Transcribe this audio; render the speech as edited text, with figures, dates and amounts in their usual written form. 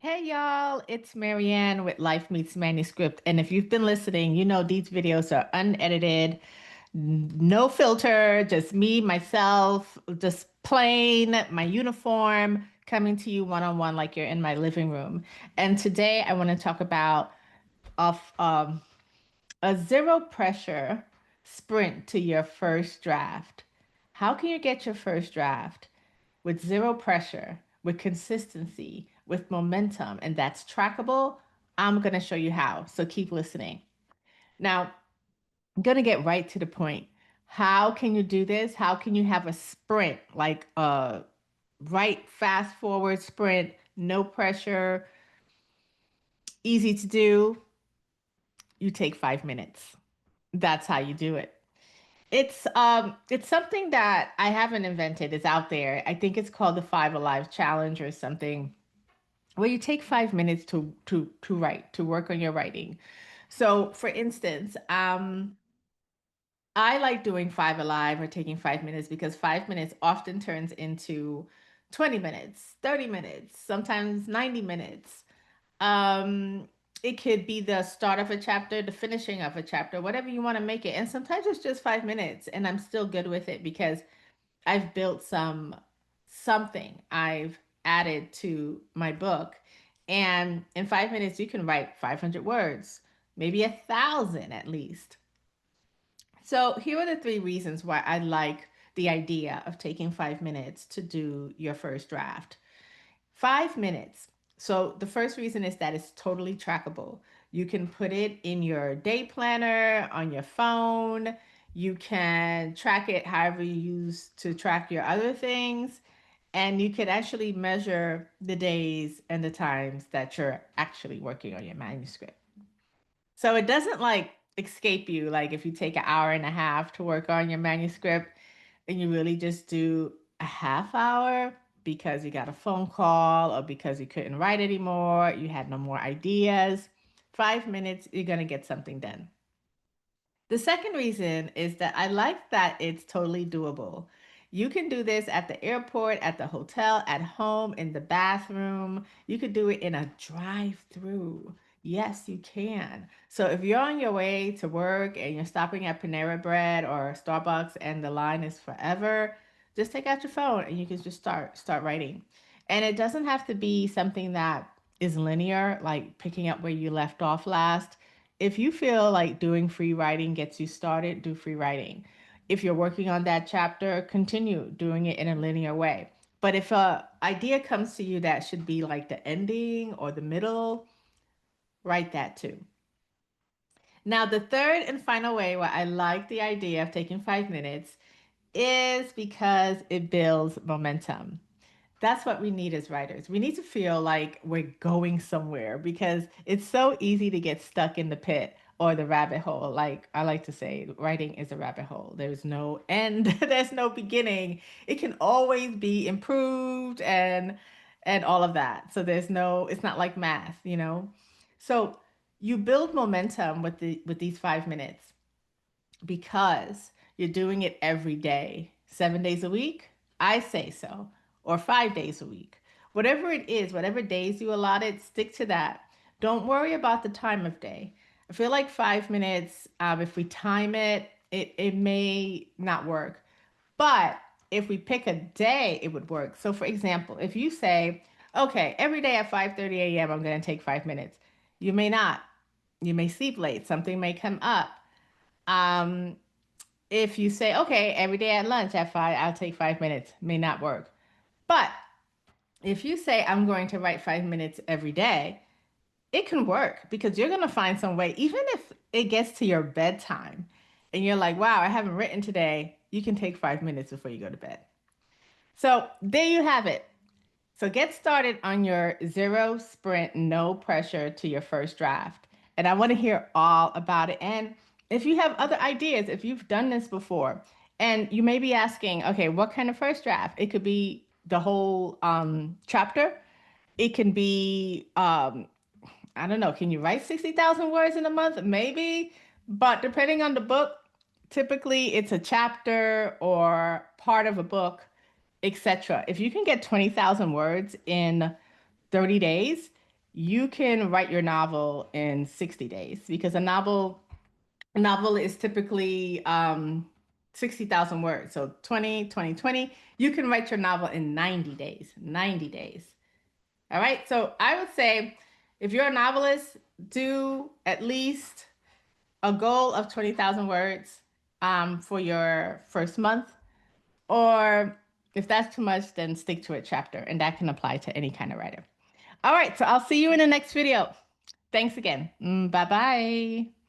Hey y'all, it's Marianne with Life Meets Manuscript. And if you've been listening, you know these videos are unedited, no filter, just me, myself, just plain, my uniform, coming to you one on one like you're in my living room. And today I want to talk about of a zero pressure sprint to your first draft. How can you get your first draft with zero pressure, with consistency, with momentum, and that's trackable? I'm going to show you how. So keep listening. Now, I'm going to get right to the point. How can you do this? How can you have a sprint, like a right fast forward sprint, no pressure, easy to do? You take 5 minutes. That's how you do it. It's something that I haven't invented. It's out there. I think it's called the Five Alive Challenge or something, where you take 5 minutes to write, to work on your writing. So for instance, I like doing Five Alive or taking 5 minutes because 5 minutes often turns into 20 minutes, 30 minutes, sometimes 90 minutes. Um, it could be the start of a chapter, the finishing of a chapter, whatever you want to make it. And sometimes it's just 5 minutes, and I'm still good with it because I've built something I've added to my book. And in 5 minutes, you can write 500 words, maybe 1,000 at least. So here are the three reasons why I like the idea of taking 5 minutes to do your first draft. 5 minutes. So the first reason is that it's totally trackable. You can put it in your day planner, on your phone. You can track it however you use to track your other things. And you can actually measure the days and the times that you're actually working on your manuscript. So it doesn't like escape you. Like if you take an hour and a half to work on your manuscript and you really just do a half hour because you got a phone call or because you couldn't write anymore, you had no more ideas, 5 minutes, you're going to get something done. The second reason is that I like that it's totally doable. You can do this at the airport, at the hotel, at home, in the bathroom. You could do it in a drive-through. Yes, you can. So if you're on your way to work and you're stopping at Panera Bread or Starbucks and the line is forever, just take out your phone and you can just start writing. And it doesn't have to be something that is linear, like picking up where you left off last. If you feel like doing free writing gets you started, do free writing. If you're working on that chapter, continue doing it in a linear way. But if a idea comes to you that should be like the ending or the middle, write that too. Now, the third and final way why I like the idea of taking 5 minutes is because it builds momentum. That's what we need as writers. We need to feel like we're going somewhere because it's so easy to get stuck in the pit or the rabbit hole. Like I like to say, writing is a rabbit hole. There's no end, there's no beginning. It can always be improved and all of that. So there's no, it's not like math, you know? So you build momentum with these 5 minutes because you're doing it every day, 7 days a week. I say so, or 5 days a week. Whatever it is, whatever days you allot it, stick to that. Don't worry about the time of day. I feel like 5 minutes, if we time it, it may not work. But if we pick a day, it would work. So, for example, if you say, okay, every day at 5:30 a.m., I'm going to take 5 minutes, you may not. You may sleep late. Something may come up. Um, if you say, okay, every day at lunch at 5, I'll take 5 minutes, may not work. But if you say, I'm going to write 5 minutes every day, it can work because you're going to find some way, even if it gets to your bedtime and you're like, wow, I haven't written today, you can take 5 minutes before you go to bed. So there you have it. So get started on your zero sprint, no pressure to your first draft. And I want to hear all about it. And if you have other ideas, if you've done this before, and you may be asking, okay, what kind of first draft? It could be the whole chapter. It can be, I don't know, can you write 60,000 words in a month? Maybe. But depending on the book, typically it's a chapter or part of a book, etc. If you can get 20,000 words in 30 days, you can write your novel in 60 days because a novel is typically 60,000 words. So 20, 20, 20. You can write your novel in 90 days. 90 days. All right. So I would say if you're a novelist, do at least a goal of 20,000 words for your first month. Or if that's too much, then stick to a chapter. And that can apply to any kind of writer. All right. So I'll see you in the next video. Thanks again. Bye bye.